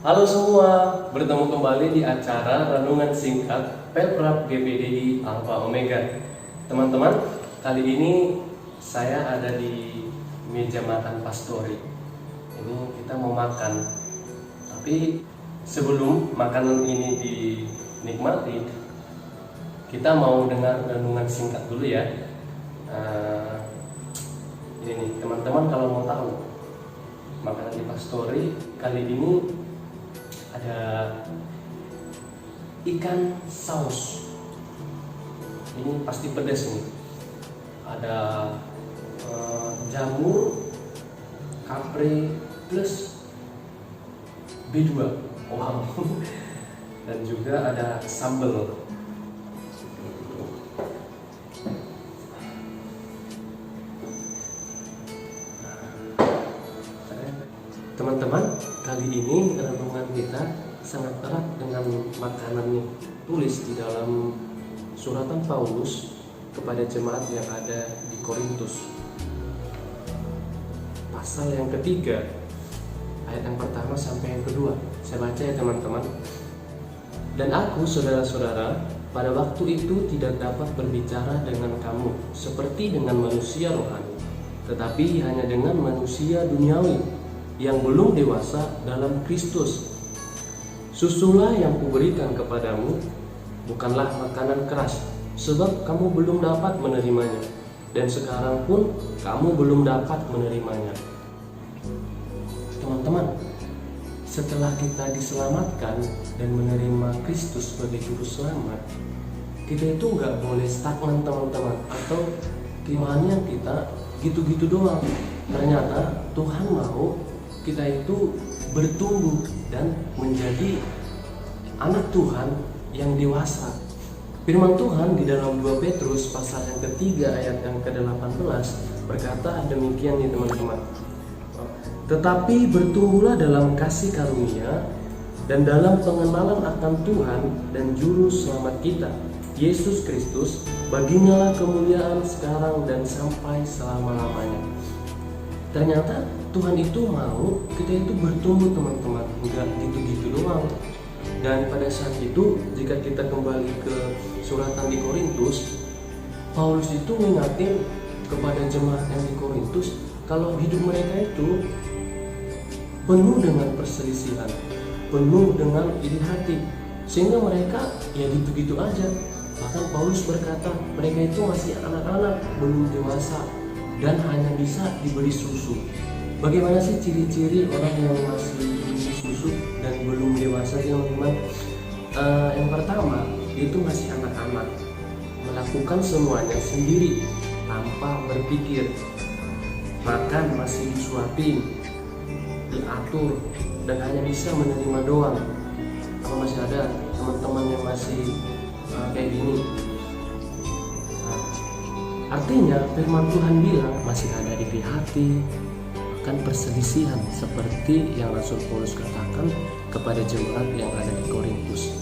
Halo semua, bertemu kembali di acara Renungan Singkat Peprab GPDI Alpha Omega. Teman-teman, kali ini saya ada di meja makan pastori. Ini kita mau makan, tapi sebelum makanan ini dinikmati, kita mau dengar renungan singkat dulu ya. Ini nih, teman-teman kalau mau tahu makanan di pastori kali ini ada ikan saus. Ini pasti pedas nih. Ada jamur, kapre plus B2. Wow. Dan juga ada sambal. Teman-teman, kali ini renungan kita sangat erat dengan makanan yang tulis di dalam suratan Paulus kepada jemaat yang ada di Korintus. Pasal yang ketiga, ayat yang pertama sampai yang kedua. Saya baca ya teman-teman. Dan aku, saudara-saudara, pada waktu itu tidak dapat berbicara dengan kamu seperti dengan manusia rohani, tetapi hanya dengan manusia duniawi yang belum dewasa dalam Kristus. Susulah yang kuberikan kepadamu bukanlah makanan keras, sebab kamu belum dapat menerimanya, dan sekarang pun kamu belum dapat menerimanya. Teman-teman, setelah kita diselamatkan dan menerima Kristus sebagai juru selamat, kita itu nggak boleh stagnan teman-teman, atau imannya kita gitu-gitu doang. Ternyata Tuhan mau kita itu bertumbuh dan menjadi anak Tuhan yang dewasa. Firman Tuhan di dalam 2 Petrus pasal yang ketiga ayat yang ke-18 berkata demikian nih teman-teman. Tetapi bertumbuhlah dalam kasih karunia dan dalam pengenalan akan Tuhan dan Juru Selamat kita, Yesus Kristus. Baginya lah kemuliaan sekarang dan sampai selama-lamanya. Ternyata Tuhan itu mau kita itu bertumbuh teman-teman, enggak gitu-gitu doang. Dan pada saat itu jika kita kembali ke suratan di Korintus, Paulus itu mengingatkan kepada jemaat yang di Korintus kalau hidup mereka itu penuh dengan perselisihan, penuh dengan iri hati, sehingga mereka ya gitu-gitu aja. Bahkan Paulus berkata mereka itu masih anak-anak, belum dewasa, dan hanya bisa diberi susu. Bagaimana sih ciri-ciri orang yang masih diberi susu dan belum dewasa teman-teman? Yang pertama, dia itu masih anak-anak, melakukan semuanya sendiri tanpa berpikir. Makan masih disuapin, diatur, dan hanya bisa menerima doang. Apa masih ada teman-teman yang masih kayak gini? Artinya firman Tuhan bilang masih ada iri hati, akan perselisihan seperti yang Rasul Paulus katakan kepada jemaat yang ada di Korintus.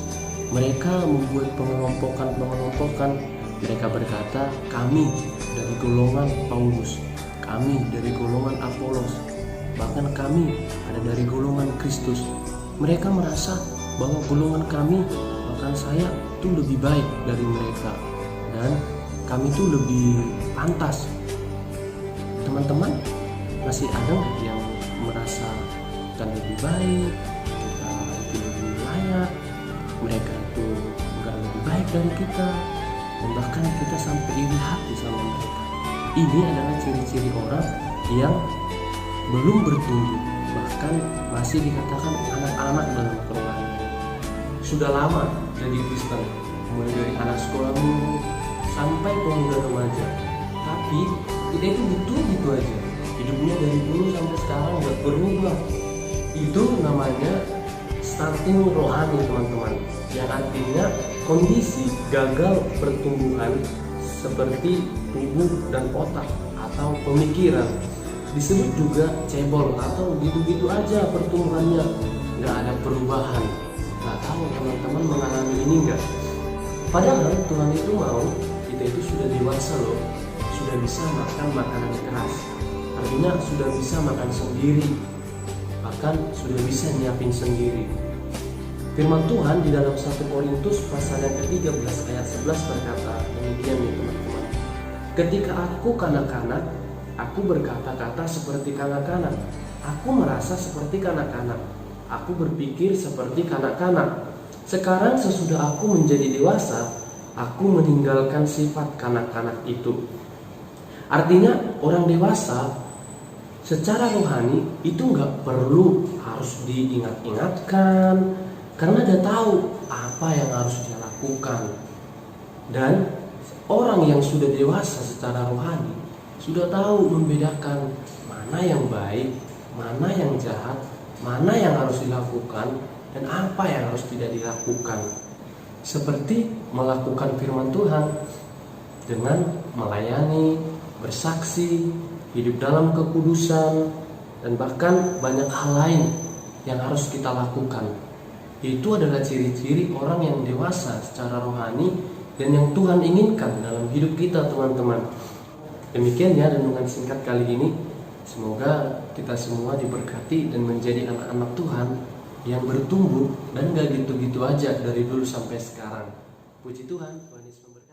Mereka membuat pengelompokan. Mereka berkata, kami dari golongan Paulus, kami dari golongan Apolos, bahkan kami ada dari golongan Kristus. Mereka merasa bahwa golongan kami, bahkan saya itu lebih baik dari mereka, dan kami itu lebih pantas. Teman-teman, masih ada yang merasa kita lebih baik, kita itu lebih layak, mereka itu enggak lebih baik dari kita, dan bahkan kita sampai iri hati sama mereka. Ini adalah ciri-ciri orang yang belum bertumbuh, bahkan masih dikatakan anak-anak dalam kerohanian. Sudah lama jadi Kristen, mulai dari anak sekolah minggu sampai pemuda remaja, tapi kita itu gitu aja. Hidupnya dari dulu sampai sekarang nggak berubah. Itu namanya stunting rohani teman-teman, yang artinya kondisi gagal pertumbuhan seperti tubuh dan otak atau pemikiran. Disebut juga cebol atau gitu-gitu aja pertumbuhannya, nggak ada perubahan. Nggak tahu teman-teman mengalami ini nggak? Padahal Tuhan itu mau kita itu sudah dewasa loh, sudah bisa makan makanan keras, artinya sudah bisa makan sendiri. bahkan sudah bisa nyiapin sendiri. Firman Tuhan di dalam 1 Korintus pasal yang ke-13 ayat 11 berkata demikian nih teman-teman. Ketika aku kanak-kanak, aku berkata-kata seperti kanak-kanak. Aku merasa seperti kanak-kanak. Aku berpikir seperti kanak-kanak. Sekarang sesudah aku menjadi dewasa, aku meninggalkan sifat kanak-kanak itu. Artinya orang dewasa secara rohani itu nggak perlu harus diingat-ingatkan, karena dia tahu apa yang harus dia lakukan. Dan orang yang sudah dewasa secara rohani sudah tahu membedakan mana yang baik, mana yang jahat, mana yang harus dilakukan, dan apa yang harus tidak dilakukan. Seperti melakukan firman Tuhan dengan melayani, bersaksi, hidup dalam kekudusan, dan bahkan banyak hal lain yang harus kita lakukan. Itu adalah ciri-ciri orang yang dewasa secara rohani dan yang Tuhan inginkan dalam hidup kita, teman-teman. Demikian ya renungan singkat kali ini. Semoga kita semua diberkati dan menjadi anak-anak Tuhan yang bertumbuh dan gak gitu-gitu aja dari dulu sampai sekarang. Puji Tuhan, Tuhan Yesus memberkati.